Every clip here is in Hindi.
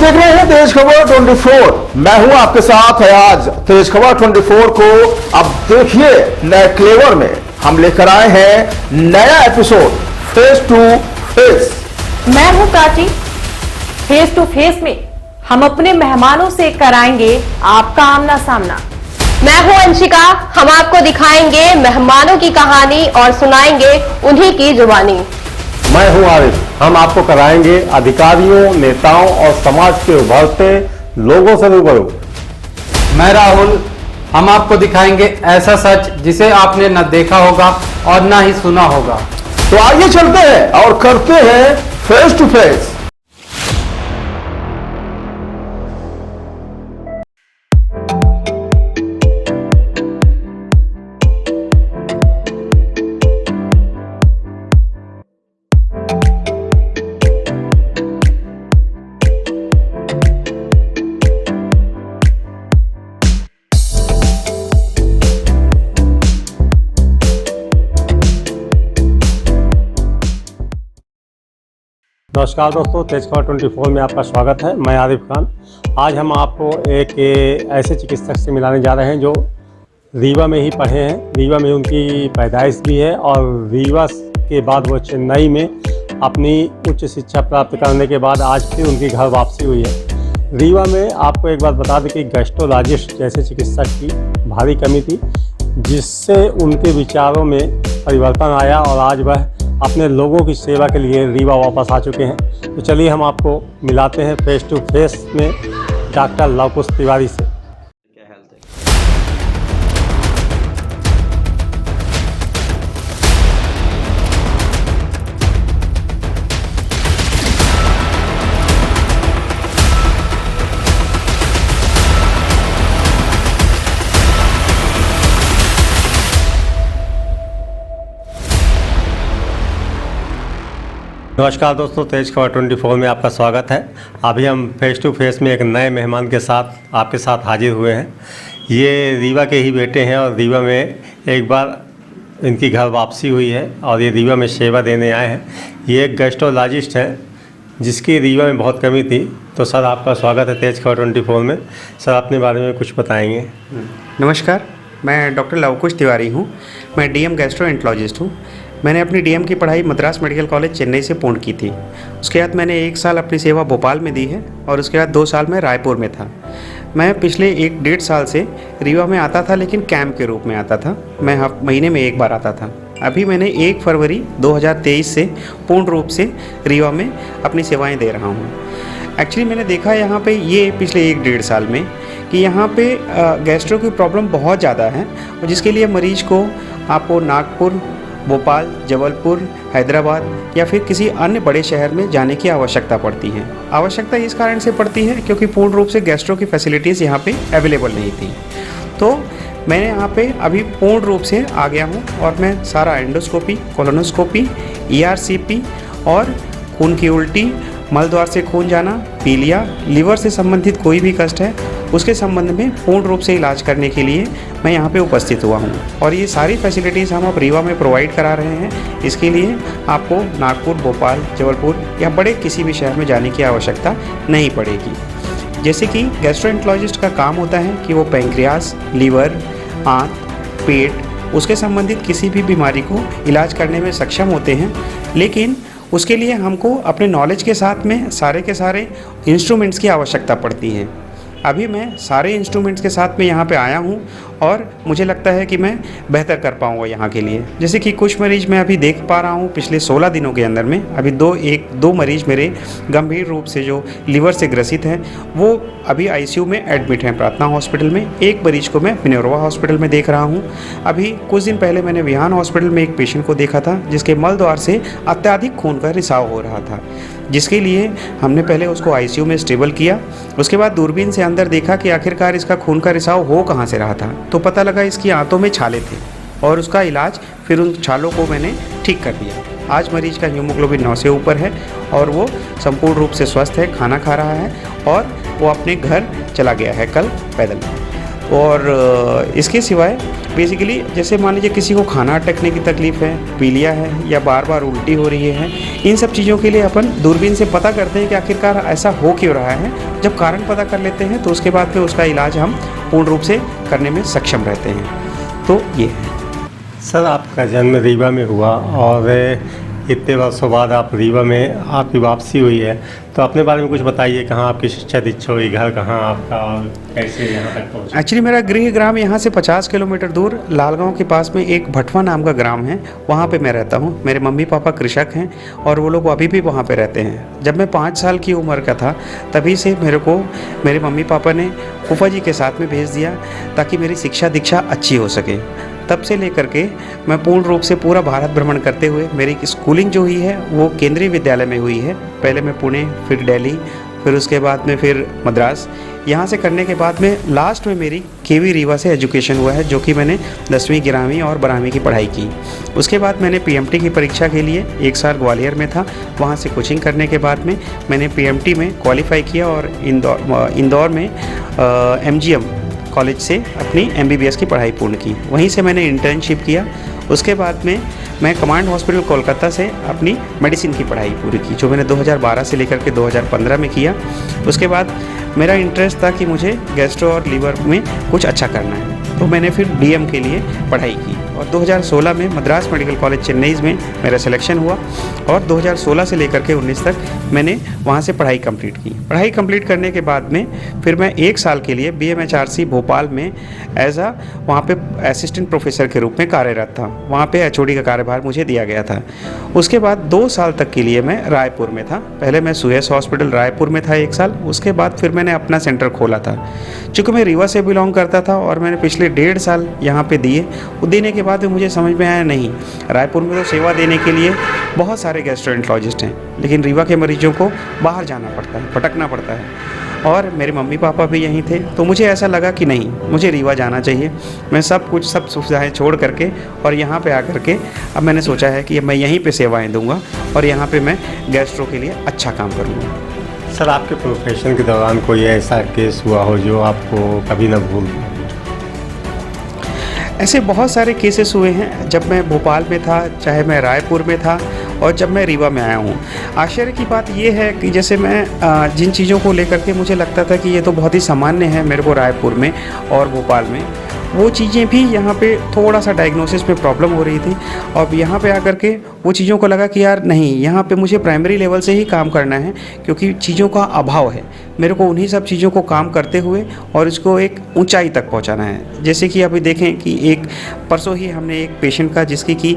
देख रहे हैं तेज खबर 24। मैं हूं आपके साथ आज तेज खबर 24 को। अब देखिए नए क्लेवर में हम लेकर आए हैं नया एपिसोड फेस टू फेस। मैं हूं प्राची। फेस टू फेस में हम अपने मेहमानों से कराएंगे आपका आमना सामना। मैं हूं अंशिका। हम आपको दिखाएंगे मेहमानों की कहानी और सुनाएंगे उन्हीं की जुबानी। मैं हूं आरिफ। हम आपको कराएंगे अधिकारियों, नेताओं और समाज के उभरते लोगों से रूबरू। मैं राहुल। हम आपको दिखाएंगे ऐसा सच जिसे आपने न देखा होगा और न ही सुना होगा। तो आइए चलते हैं और करते हैं फेस टू फेस। नमस्कार दोस्तों, तेज खबर 24 में आपका स्वागत है। मैं आरिफ खान। आज हम आपको एक ऐसे चिकित्सक से मिलाने जा रहे हैं जो रीवा में ही पढ़े हैं। रीवा में उनकी पैदाइश भी है और रीवा के बाद वो चेन्नई में अपनी उच्च शिक्षा प्राप्त करने के बाद आज फिर उनकी घर वापसी हुई है। रीवा में आपको एक बात बता दें कि गैस्ट्रोलॉजिस्ट जैसे चिकित्सक की भारी कमी थी, जिससे उनके विचारों में परिवर्तन आया और आज वह अपने लोगों की सेवा के लिए रीवा वापस आ चुके हैं। तो चलिए हम आपको मिलाते हैं फेस टू फेस में डॉक्टर लवकुश तिवारी से। नमस्कार दोस्तों, तेज खबर 24 में आपका स्वागत है। अभी हम फेस टू फेस में एक नए मेहमान के साथ आपके साथ हाजिर हुए हैं। ये रीवा के ही बेटे हैं और रीवा में एक बार इनकी घर वापसी हुई है और ये रीवा में सेवा देने आए हैं। ये एक गैस्ट्रोलॉजिस्ट हैं जिसकी रीवा में बहुत कमी थी। तो सर, आपका स्वागत है तेज खबर 24 में। सर, अपने बारे में कुछ बताएंगे। नमस्कार, मैं डॉक्टर लवकुश तिवारी हूँ। मैं डीएम गैस्ट्रोएंटरोलॉजिस्ट हूँ। मैंने अपनी डीएम की पढ़ाई मद्रास मेडिकल कॉलेज चेन्नई से पूर्ण की थी। उसके बाद मैंने 1 साल अपनी सेवा भोपाल में दी है और उसके बाद 2 साल मैं रायपुर में था। मैं पिछले 1-1.5 साल से रीवा में आता था, लेकिन कैंप के रूप में आता था। मैं महीने में 1 बार आता था। अभी मैंने 1 फरवरी 2023 से पूर्ण रूप से रीवा में अपनी सेवाएँ दे रहा हूँ। एक्चुअली मैंने देखा यहाँ पे ये पिछले 1-1.5 साल में कि यहाँ पे गैस्ट्रो की प्रॉब्लम बहुत ज़्यादा है और जिसके लिए मरीज़ को आपको नागपुर, भोपाल, जबलपुर, हैदराबाद या फिर किसी अन्य बड़े शहर में जाने की आवश्यकता पड़ती है। आवश्यकता इस कारण से पड़ती है क्योंकि पूर्ण रूप से गैस्ट्रो की फैसिलिटीज़ यहाँ पे अवेलेबल नहीं थी। तो मैंने यहाँ पे अभी पूर्ण रूप से आ गया हूँ और मैं सारा एंडोस्कोपी, कोलोनोस्कोपी, ERCP और खून की उल्टी, मल द्वार से खून जाना, पीलिया, लिवर से संबंधित कोई भी कष्ट है उसके संबंध में पूर्ण रूप से इलाज करने के लिए मैं यहाँ पे उपस्थित हुआ हूँ। और ये सारी फैसिलिटीज़ हम अब रीवा में प्रोवाइड करा रहे हैं। इसके लिए आपको नागपुर, भोपाल, जबलपुर या बड़े किसी भी शहर में जाने की आवश्यकता नहीं पड़ेगी। जैसे कि गैस्ट्रोएंटरोलॉजिस्ट का काम होता है कि वो पैंक्रियास, लीवर, आँत, पेट, उसके संबंधित किसी भी बीमारी को इलाज करने में सक्षम होते हैं। लेकिन उसके लिए हमको अपने नॉलेज के साथ में सारे के सारे इंस्ट्रूमेंट्स की आवश्यकता पड़ती है। अभी मैं सारे इंस्ट्रूमेंट्स के साथ में यहाँ पे आया हूँ और मुझे लगता है कि मैं बेहतर कर पाऊँगा यहाँ के लिए। जैसे कि कुछ मरीज़ मैं अभी देख पा रहा हूँ पिछले 16 दिनों के अंदर में। अभी दो मरीज़ मेरे गंभीर रूप से जो लिवर से ग्रसित हैं वो अभी ICU में एडमिट हैं प्रार्थना हॉस्पिटल में। एक मरीज़ को मैं मिनोरवा हॉस्पिटल में देख रहा हूँ। अभी कुछ दिन पहले मैंने विहान हॉस्पिटल में एक पेशेंट को देखा था जिसके मल द्वार से अत्यधिक खून का रिसाव हो रहा था, जिसके लिए हमने पहले उसको ICU में स्टेबल किया। उसके बाद दूरबीन से अंदर देखा कि आखिरकार इसका खून का रिसाव हो कहाँ से रहा था। तो पता लगा इसकी आंतों में छाले थे और उसका इलाज फिर उन छालों को मैंने ठीक कर दिया। आज मरीज का हीमोग्लोबिन 9 से ऊपर है और वो संपूर्ण रूप से स्वस्थ है, खाना खा रहा है और वो अपने घर चला गया है कल पैदल। और इसके सिवाय बेसिकली जैसे मान लीजिए किसी को खाना अटकने की तकलीफ़ है, पीलिया है या बार बार उल्टी हो रही है, इन सब चीज़ों के लिए अपन दूरबीन से पता करते हैं कि आखिरकार ऐसा हो क्यों रहा है। जब कारण पता कर लेते हैं तो उसके बाद में उसका इलाज हम पूर्ण रूप से करने में सक्षम रहते हैं। तो ये है। सर, आपका जन्म रीवा में हुआ और इतने वर्षों बाद आप रीवा में आपकी वापसी हुई है, तो अपने बारे में कुछ बताइए। कहाँ आपकी शिक्षा दीक्षा हुई, घर कहाँ आपका, और कैसे यहाँ तक पहुँचे? एक्चुअली मेरा गृह ग्राम यहाँ से 50 किलोमीटर दूर लालगांव के पास में एक भटवा नाम का ग्राम है, वहाँ पे मैं रहता हूँ। मेरे मम्मी पापा कृषक हैं और वो लोग अभी भी वहाँ पे रहते हैं। जब मैं 5 साल की उम्र का था तभी से मेरे मम्मी पापा ने फूफा जी के साथ में भेज दिया ताकि मेरी शिक्षा दीक्षा अच्छी हो सके। तब से लेकर के मैं पूर्ण रूप से पूरा भारत भ्रमण करते हुए मेरी स्कूलिंग जो हुई है वो केंद्रीय विद्यालय में हुई है। पहले मैं पुणे, फिर दिल्ली, फिर उसके बाद में फिर मद्रास। यहाँ से करने के बाद में लास्ट में मेरी केवी रीवा से एजुकेशन हुआ है, जो कि मैंने 10वीं 11वीं और 12वीं की पढ़ाई की। उसके बाद मैंने पीएमटी की परीक्षा के लिए 1 साल ग्वालियर में था। वहाँ से कोचिंग करने के बाद में मैंने पीएमटी में क्वालिफाई किया और इंदौर में एमजीएम कॉलेज से अपनी एमबीबीएस की पढ़ाई पूर्ण की। वहीं से मैंने इंटर्नशिप किया। उसके बाद में मैं कमांड हॉस्पिटल कोलकाता से अपनी मेडिसिन की पढ़ाई पूरी की, जो मैंने 2012 से लेकर के 2015 में किया। उसके बाद मेरा इंटरेस्ट था कि मुझे गैस्ट्रो और लीवर में कुछ अच्छा करना है, तो मैंने फिर डीएम के लिए पढ़ाई की और 2016 में मद्रास मेडिकल कॉलेज चेन्नई में मेरा सिलेक्शन हुआ और 2016 से लेकर के 19 तक मैंने वहाँ से पढ़ाई कंप्लीट की। पढ़ाई कंप्लीट करने के बाद में फिर मैं 1 साल के लिए बीएमएचआरसी भोपाल में वहाँ पे असिस्टेंट प्रोफेसर के रूप में कार्यरत था। वहाँ पे एचओडी का कार्यभार मुझे दिया गया था। उसके बाद 2 साल तक के लिए मैं रायपुर में था। पहले मैं सुयस हॉस्पिटल रायपुर में था 1 साल। उसके बाद फिर मैंने अपना सेंटर खोला था। चूँकि मैं रीवा से बिलोंग करता था और मैंने पिछले 1.5 साल यहाँ पे दिए, वो देने के बाद मुझे समझ में आया नहीं, रायपुर में तो सेवा देने के लिए बहुत सारे गैस्ट्रोएंटरोलॉजिस्ट हैं, लेकिन रीवा के मरीजों को बाहर जाना पड़ता है, भटकना पड़ता है। और मेरे मम्मी पापा भी यहीं थे, तो मुझे ऐसा लगा कि नहीं, मुझे रीवा जाना चाहिए। मैं सब सुविधाएं छोड़ करके और यहाँ पे आकर के अब मैंने सोचा है कि मैं यहीं पे सेवाएं दूंगा और यहाँ पे मैं गैस्ट्रो के लिए अच्छा काम करूँगा। सर, आपके प्रोफेशन के दौरान कोई ऐसा केस हुआ हो जो आपको कभी ना भूल? ऐसे बहुत सारे केसेस हुए हैं। जब मैं भोपाल में था, चाहे मैं रायपुर में था और जब मैं रीवा में आया हूँ। आश्चर्य की बात यह है कि जैसे मैं जिन चीज़ों को लेकर के मुझे लगता था कि ये तो बहुत ही सामान्य है मेरे को रायपुर में और भोपाल में, वो चीज़ें भी यहाँ पे थोड़ा सा डायग्नोसिस में प्रॉब्लम हो रही थी। और यहाँ पे आकर के वो चीज़ों को लगा कि यार नहीं, यहाँ पे मुझे प्राइमरी लेवल से ही काम करना है, क्योंकि चीज़ों का अभाव है। मेरे को उन्हीं सब चीज़ों को काम करते हुए और इसको एक ऊंचाई तक पहुँचाना है। जैसे कि अभी देखें कि एक परसों ही हमने एक पेशेंट का जिसकी कि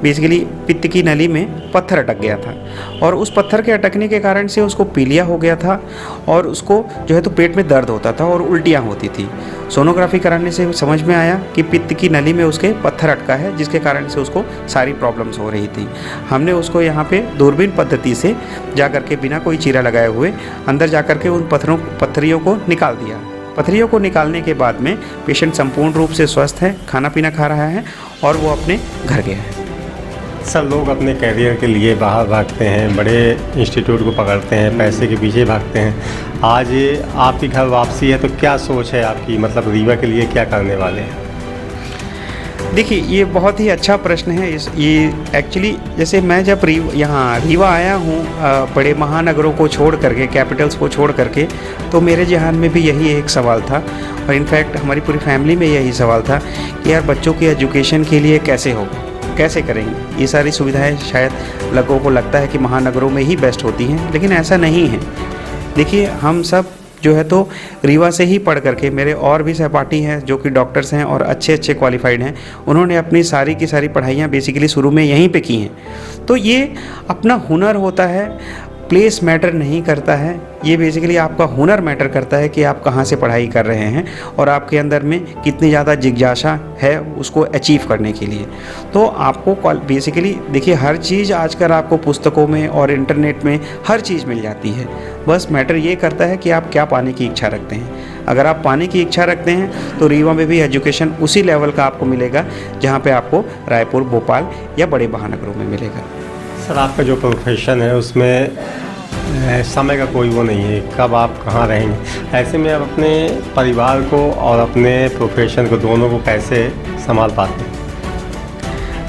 बेसिकली पित्त की नली में पत्थर अटक गया था और उस पत्थर के अटकने के कारण से उसको पीलिया हो गया था और उसको जो है तो पेट में दर्द होता था और उल्टियाँ होती थी। सोनोग्राफी कराने से समझ में आया कि पित्त की नली में उसके पत्थर अटका है, जिसके कारण से उसको सारी प्रॉब्लम्स हो रही थी। हमने उसको यहाँ पे दूरबीन पद्धति से जा कर के बिना कोई चीरा लगाए हुए अंदर जा कर के उन पत्थरियों को निकाल दिया। पत्थरियों को निकालने के बाद में पेशेंट संपूर्ण रूप से स्वस्थ है, खाना पीना खा रहा है और वो अपने घर गया है। सर, लोग अपने कैरियर के लिए बाहर भागते हैं, बड़े इंस्टीट्यूट को पकड़ते हैं, पैसे के पीछे भागते हैं। आज आपकी घर वापसी है तो क्या सोच है आपकी, मतलब रीवा के लिए क्या करने वाले हैं? देखिए, ये बहुत ही अच्छा प्रश्न है। ये एक्चुअली जैसे मैं जब यहाँ रीवा आया हूँ बड़े महानगरों को छोड़ करके, कैपिटल्स को छोड़ करके, तो मेरे जहन में भी यही एक सवाल था और इनफैक्ट हमारी पूरी फैमिली में यही सवाल था कि यार बच्चों की एजुकेशन के लिए कैसे होगा, कैसे करेंगे। ये सारी सुविधाएं शायद लोगों को लगता है कि महानगरों में ही बेस्ट होती हैं, लेकिन ऐसा नहीं है। देखिए, हम सब जो है तो रीवा से ही पढ़ करके, मेरे और भी सहपाठी हैं जो कि डॉक्टर्स हैं और अच्छे क्वालिफाइड हैं, उन्होंने अपनी सारी की सारी पढ़ाइयाँ बेसिकली शुरू में यहीं पे की हैं। तो ये अपना हुनर होता है, प्लेस मैटर नहीं करता है। ये बेसिकली आपका हुनर मैटर करता है कि आप कहाँ से पढ़ाई कर रहे हैं और आपके अंदर में कितनी ज़्यादा जिज्ञासा है उसको अचीव करने के लिए। तो आपको बेसिकली देखिए, हर चीज़ आजकल आपको पुस्तकों में और इंटरनेट में हर चीज़ मिल जाती है। बस मैटर ये करता है कि आप क्या पाने की इच्छा रखते हैं। अगर आप पाने की इच्छा रखते हैं तो रीवा में भी एजुकेशन उसी लेवल का आपको मिलेगा जहाँ पे आपको रायपुर, भोपाल या बड़े महानगरों में मिलेगा। सर, आपका जो प्रोफेशन है उसमें समय का कोई वो नहीं है, कब आप कहाँ रहेंगे। ऐसे में आप अपने परिवार को और अपने प्रोफेशन को दोनों को कैसे संभाल पाते हैं?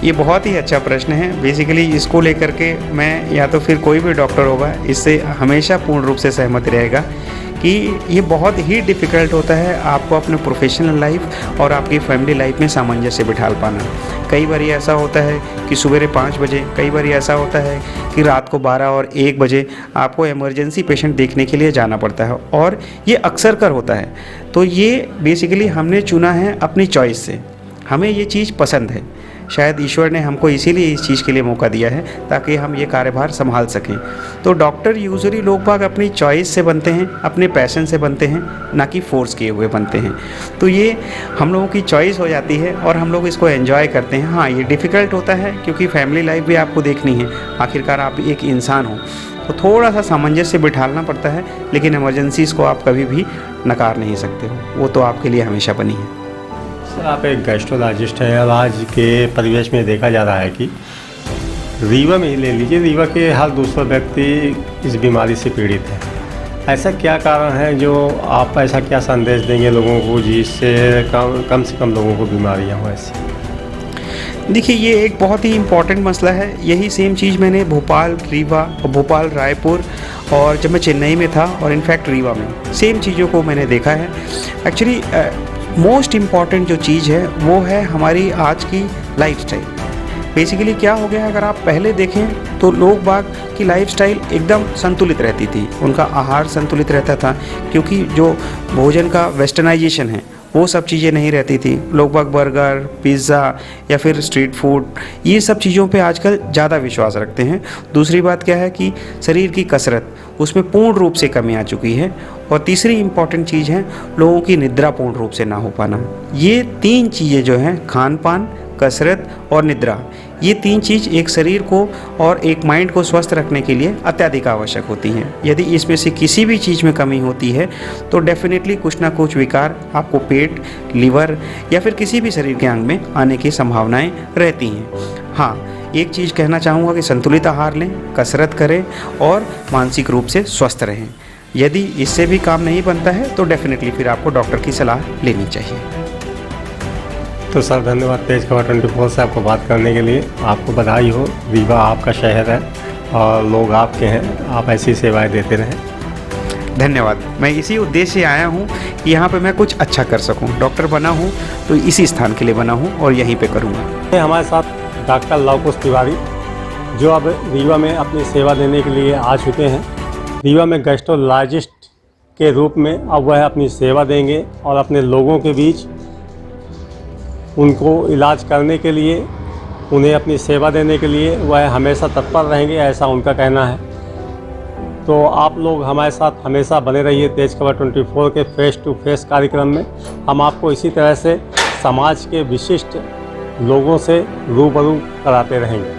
ये बहुत ही अच्छा प्रश्न है। बेसिकली इसको लेकर के मैं या तो फिर कोई भी डॉक्टर होगा इससे हमेशा पूर्ण रूप से सहमत रहेगा कि ये बहुत ही डिफ़िकल्ट होता है आपको अपने प्रोफेशनल लाइफ और आपकी फैमिली लाइफ में सामंजस्य बिठाल पाना। कई बार ऐसा होता है कि सवेरे 5 बजे, कई बार ऐसा होता है कि रात को 12 और 1 बजे आपको इमरजेंसी पेशेंट देखने के लिए जाना पड़ता है, और ये अक्सर कर होता है। तो ये बेसिकली हमने चुना है अपनी चॉइस से, हमें ये चीज़ पसंद है। शायद ईश्वर ने हमको इसीलिए इस चीज़ के लिए मौका दिया है ताकि हम ये कार्यभार संभाल सकें। तो डॉक्टर यूजुअली लोग बाग अपनी चॉइस से बनते हैं, अपने पैशन से बनते हैं, ना कि फोर्स किए हुए बनते हैं। तो ये हम लोगों की चॉइस हो जाती है और हम लोग इसको एंजॉय करते हैं। हाँ, ये डिफ़िकल्ट होता है क्योंकि फैमिली लाइफ भी आपको देखनी है, आखिरकार आप एक इंसान हो, तो थोड़ा सा सामंजस्य बिठाना पड़ता है। लेकिन इमरजेंसीज़ को आप कभी भी नकार नहीं सकते हो, वो तो आपके लिए हमेशा बनी है। सर, आप एक गैस्ट्रोलॉजिस्ट हैं और आज के परिवेश में देखा जा रहा है कि रीवा में ही ले लीजिए, रीवा के हर दूसरा व्यक्ति इस बीमारी से पीड़ित है। ऐसा क्या कारण है जो आप ऐसा क्या संदेश देंगे लोगों को जिससे कम से कम लोगों को बीमारियां हो ऐसी? देखिए, ये एक बहुत ही इम्पॉर्टेंट मसला है। यही सेम चीज़ मैंने भोपाल, रीवा और भोपाल, रायपुर और जब मैं चेन्नई में था और इनफैक्ट रीवा में सेम चीज़ों को मैंने देखा है। एक्चुअली मोस्ट इम्पॉर्टेंट जो चीज़ है वो है हमारी आज की लाइफस्टाइल। बेसिकली क्या हो गया है, अगर आप पहले देखें तो लोग बाग की लाइफस्टाइल एकदम संतुलित रहती थी, उनका आहार संतुलित रहता था, क्योंकि जो भोजन का वेस्टर्नाइजेशन है वो सब चीज़ें नहीं रहती थी। लोग बाग बर्गर, पिज़्ज़ा या फिर स्ट्रीट फूड, ये सब चीज़ों पे आजकल ज़्यादा विश्वास रखते हैं। दूसरी बात क्या है कि शरीर की कसरत, उसमें पूर्ण रूप से कमी आ चुकी है। और तीसरी इम्पॉर्टेंट चीज़ है लोगों की निद्रा पूर्ण रूप से ना हो पाना। ये 3 चीज़ें जो हैं, खान पान, कसरत और निद्रा, ये 3 चीज़ एक शरीर को और एक माइंड को स्वस्थ रखने के लिए अत्यधिक आवश्यक होती हैं। यदि इसमें से किसी भी चीज़ में कमी होती है तो डेफिनेटली कुछ ना कुछ विकार आपको पेट, लीवर या फिर किसी भी शरीर के अंग में आने की संभावनाएं रहती हैं। हाँ, एक चीज़ कहना चाहूँगा कि संतुलित आहार लें, कसरत करें और मानसिक रूप से स्वस्थ रहें। यदि इससे भी काम नहीं बनता है तो डेफिनेटली फिर आपको डॉक्टर की सलाह लेनी चाहिए। तो सर, धन्यवाद तेज खबर 24 से आपको बात करने के लिए। आपको बधाई हो, रीवा आपका शहर है और लोग आपके हैं, आप ऐसी सेवाएं देते रहें। धन्यवाद। मैं इसी उद्देश्य से आया हूँ कि यहाँ पे मैं कुछ अच्छा कर सकूँ। डॉक्टर बना हूँ तो इसी स्थान के लिए बना हूँ और यहीं पे करूँगा। हमारे साथ डॉक्टर लवकुश तिवारी, जो अब रीवा में अपनी सेवा देने के लिए आ चुके हैं। रीवा में गैस्ट्रोलॉजिस्ट के रूप में अब वह अपनी सेवा देंगे और अपने लोगों के बीच उनको इलाज करने के लिए, उन्हें अपनी सेवा देने के लिए वह हमेशा तत्पर रहेंगे, ऐसा उनका कहना है। तो आप लोग हमारे साथ हमेशा बने रहिए तेज खबर 24 के फेस टू फेस कार्यक्रम में। हम आपको इसी तरह से समाज के विशिष्ट लोगों से रूबरू कराते रहेंगे।